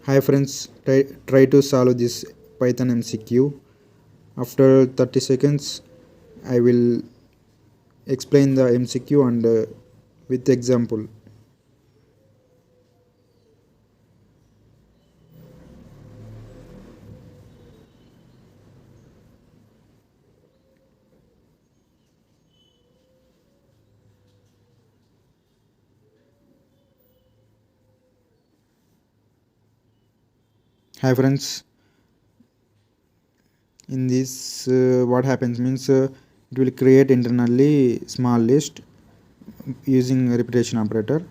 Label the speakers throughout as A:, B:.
A: Hi friends, try to solve this Python MCQ. After 30 seconds, I will explain the MCQ and with example. Hi friends, in this what happens means it will create internally small list using repetition operator.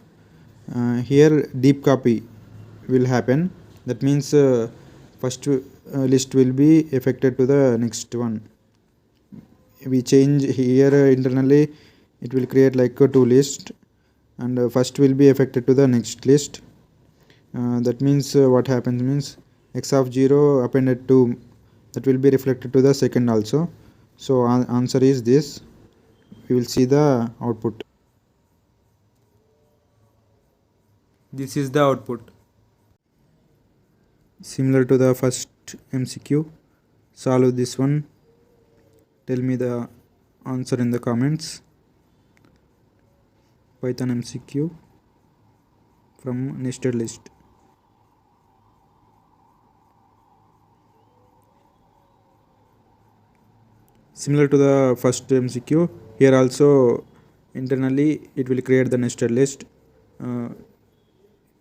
A: Here deep copy will happen. That means first list will be affected to the next one. We change here internally, it will create like a two list, and first will be affected to the next list. That means what happens means x of 0 appended to that will be reflected to the second also. So answer is this. We will see the output. This is the output. Similar to the first MCQ, solve this one. Tell me the answer in the comments. Python MCQ from nested list. Similar to the first MCQ, here also internally it will create the nested list.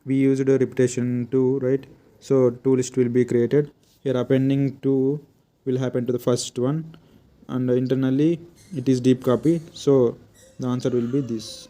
A: We used a repetition 2, right? So two list will be created. Here appending 2 will happen to the first one, and internally it is deep copy. So the answer will be this.